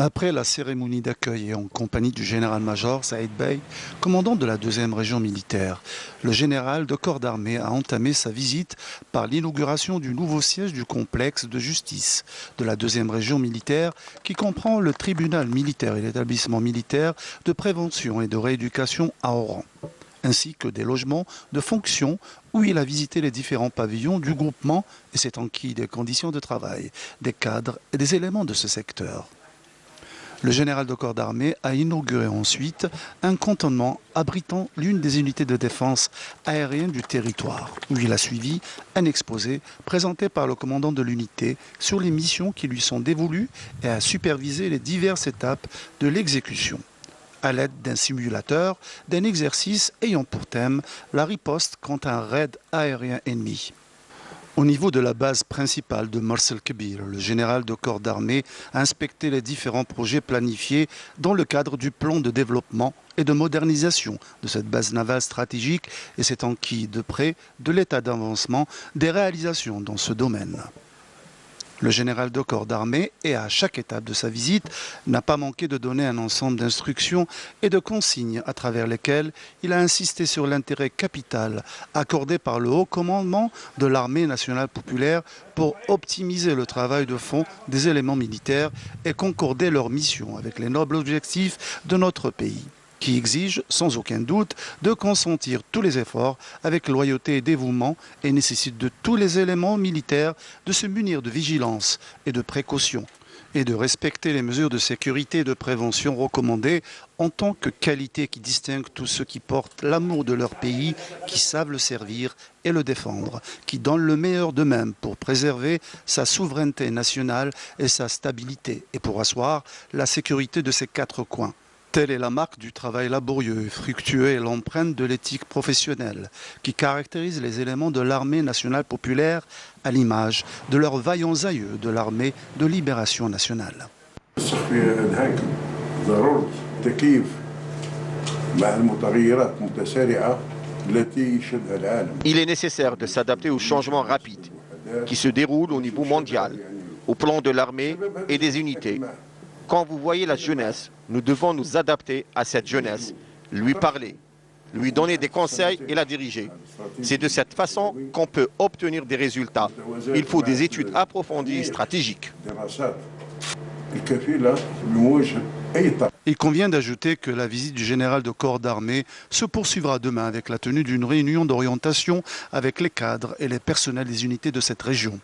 Après la cérémonie d'accueil et en compagnie du général-major Saïd Bey, commandant de la 2e région militaire, le général de corps d'armée a entamé sa visite par l'inauguration du nouveau siège du complexe de justice de la 2e région militaire qui comprend le tribunal militaire et l'établissement militaire de prévention et de rééducation à Oran, ainsi que des logements de fonction où il a visité les différents pavillons du groupement et s'est enquis des conditions de travail, des cadres et des éléments de ce secteur. Le général de corps d'armée a inauguré ensuite un cantonnement abritant l'une des unités de défense aérienne du territoire, où il a suivi un exposé présenté par le commandant de l'unité sur les missions qui lui sont dévolues et a supervisé les diverses étapes de l'exécution, à l'aide d'un simulateur d'un exercice ayant pour thème la riposte contre un raid aérien ennemi. Au niveau de la base principale de Mars el-Kébir, le général de corps d'armée a inspecté les différents projets planifiés dans le cadre du plan de développement et de modernisation de cette base navale stratégique et s'est enquis de près de l'état d'avancement des réalisations dans ce domaine. Le général de corps d'armée, et à chaque étape de sa visite, n'a pas manqué de donner un ensemble d'instructions et de consignes à travers lesquelles il a insisté sur l'intérêt capital accordé par le haut commandement de l'armée nationale populaire pour optimiser le travail de fond des éléments militaires et concorder leur mission avec les nobles objectifs de notre pays, qui exige sans aucun doute de consentir tous les efforts avec loyauté et dévouement et nécessite de tous les éléments militaires de se munir de vigilance et de précaution et de respecter les mesures de sécurité et de prévention recommandées en tant que qualité qui distingue tous ceux qui portent l'amour de leur pays, qui savent le servir et le défendre, qui donnent le meilleur d'eux-mêmes pour préserver sa souveraineté nationale et sa stabilité et pour asseoir la sécurité de ses 4 coins. Telle est la marque du travail laborieux et fructueux et l'empreinte de l'éthique professionnelle qui caractérise les éléments de l'armée nationale populaire à l'image de leurs vaillants aïeux de l'armée de libération nationale. Il est nécessaire de s'adapter aux changements rapides qui se déroulent au niveau mondial, au plan de l'armée et des unités. Quand vous voyez la jeunesse, nous devons nous adapter à cette jeunesse, lui parler, lui donner des conseils et la diriger. C'est de cette façon qu'on peut obtenir des résultats. Il faut des études approfondies et stratégiques. Il convient d'ajouter que la visite du général de corps d'armée se poursuivra demain avec la tenue d'une réunion d'orientation avec les cadres et les personnels des unités de cette région.